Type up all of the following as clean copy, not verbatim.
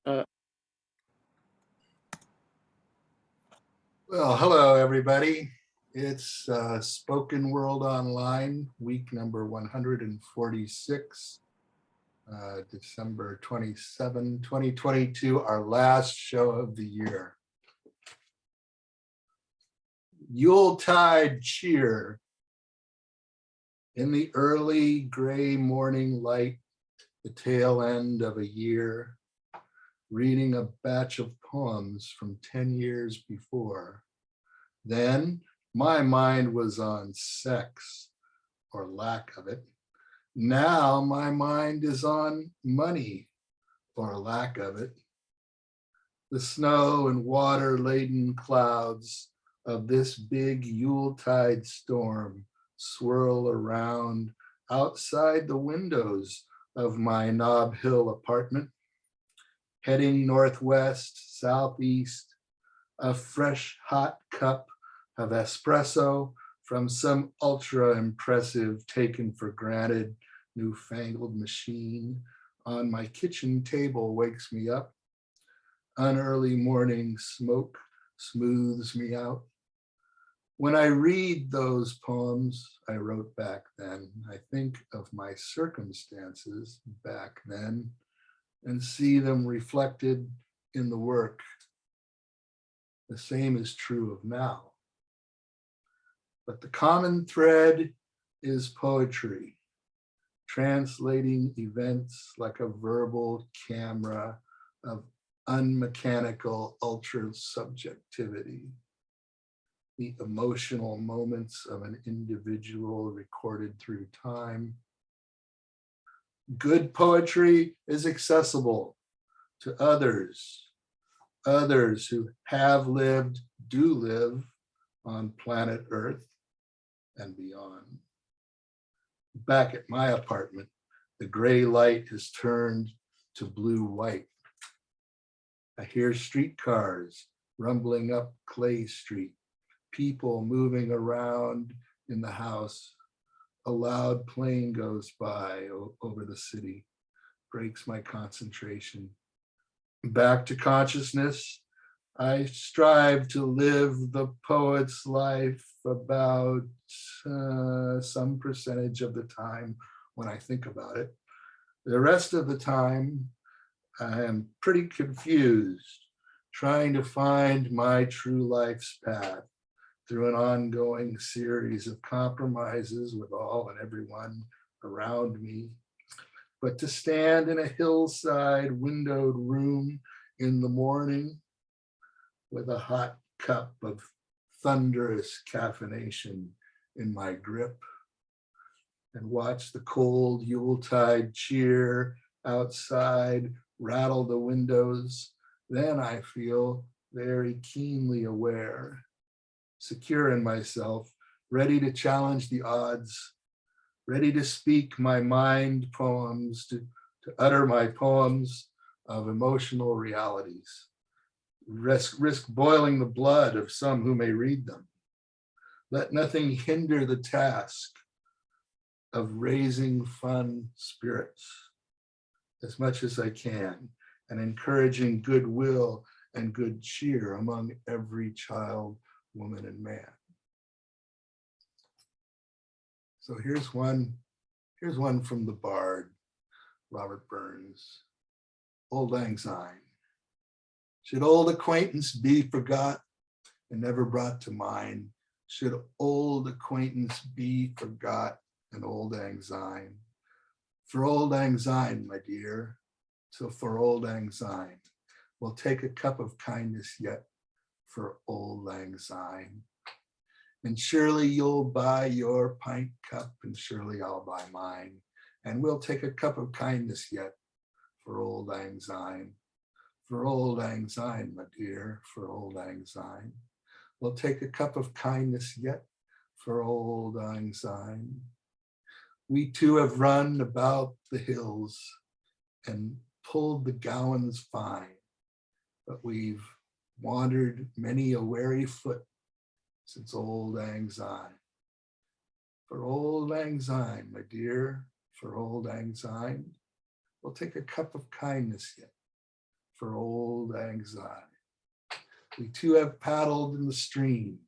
Uh, Well, hello, everybody. It's Spoken World Online, week number 146, December 27, 2022, our last show of the year. Yuletide cheer. In the early gray morning light, the tail end of a year, reading a batch of poems from 10 years before. Then my mind was on sex or lack of it. Now my mind is on money or lack of it. The snow and water laden clouds of this big Yuletide storm swirl around outside the windows of my Nob Hill apartment, heading northwest, southeast, a fresh hot cup of espresso from some ultra impressive, taken for granted, newfangled machine on my kitchen table wakes me up. An early morning smoke smooths me out. When I read those poems I wrote back then, I think of my circumstances back then and see them reflected in the work. The same is true of now. But the common thread is poetry, translating events like a verbal camera of unmechanical ultra subjectivity, the emotional moments of an individual recorded through time. Good poetry is accessible to others who have lived, do live on planet Earth and beyond. Back at my apartment, the gray light is turned to blue-white. I hear streetcars rumbling up Clay Street, people moving around in the house. A loud plane goes by over the city, breaks my concentration. Back to consciousness, I strive to live the poet's life about some percentage of the time when I think about it. The rest of the time, I am pretty confused, trying to find my true life's path through an ongoing series of compromises with all and everyone around me. But to stand in a hillside windowed room in the morning with a hot cup of thunderous caffeination in my grip and watch the cold Yuletide cheer outside rattle the windows, then I feel very keenly aware, secure in myself, ready to challenge the odds, ready to speak my mind poems, to utter my poems of emotional realities. Risk boiling the blood of some who may read them. Let nothing hinder the task of raising fun spirits as much as I can and encouraging goodwill and good cheer among every child, woman, and man. So here's one from the Bard, Robert Burns. Old Lang Syne. Should old acquaintance be forgot and never brought to mind? Should old acquaintance be forgot and old Lang Syne? For old Lang Syne, my dear, so for old Lang Syne, we'll take a cup of kindness yet for old Lang Syne. And surely you'll buy your pint cup, and surely I'll buy mine. And we'll take a cup of kindness yet for old Lang Syne. For old Lang Syne, my dear, for old Lang Syne. We'll take a cup of kindness yet for old Lang Syne. We too have run about the hills and pulled the gowans fine, but we've wandered many a weary foot since old Lang Syne. For old Lang Syne, my dear, for old Lang Syne, we'll take a cup of kindness yet for old anxiety. We two have paddled in the stream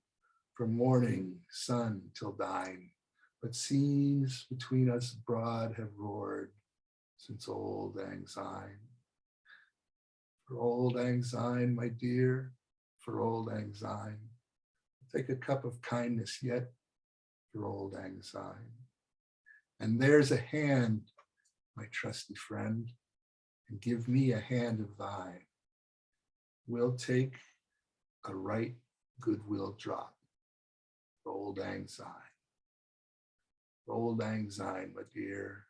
from morning sun till dine, but seas between us broad have roared since old anxiety. For old anxiety, my dear, for old anxiety. Take a cup of kindness yet for old anxiety. And there's a hand, my trusty friend, and give me a hand of thine. We'll take a right goodwill drop for old anxiety. For old anxiety, my dear,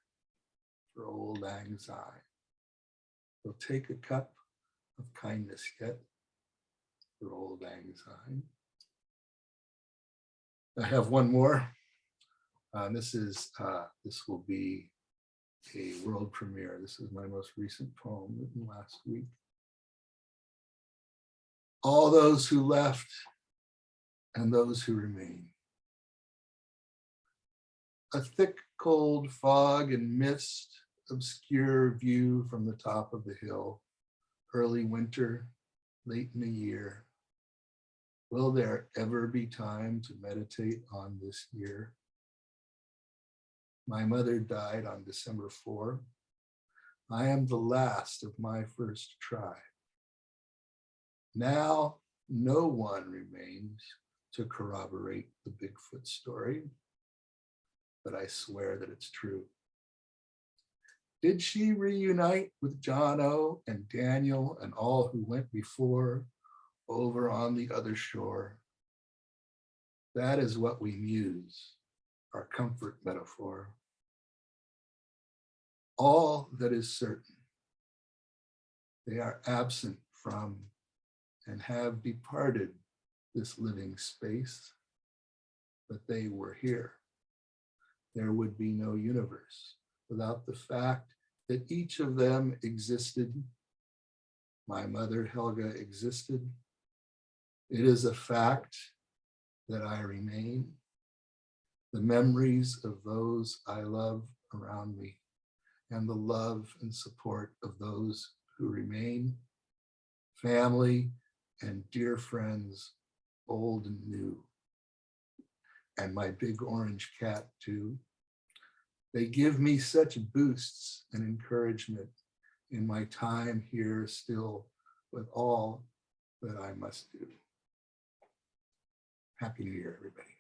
for old anxiety. We'll take a cup of kindness yet for old anxiety. I have one more. This will be a world premiere. This is my most recent poem written last week. All those who left and those who remain. A thick, cold fog and mist obscure view from the top of the hill. Early winter, late in the year. Will there ever be time to meditate on this year? My mother died on December 4. I am the last of my first tribe. Now, no one remains to corroborate the Bigfoot story, but I swear that it's true. Did she reunite with John O. and Daniel and all who went before over on the other shore? That is what we muse, our comfort metaphor. All that is certain, they are absent from and have departed this living space, but they were here. There would be no universe without the fact that each of them existed. My mother Helga existed. It is a fact that I remain. The memories of those I love around me and the love and support of those who remain, family and dear friends, old and new, and my big orange cat too. They give me such boosts and encouragement in my time here still with all that I must do. Happy New Year, everybody.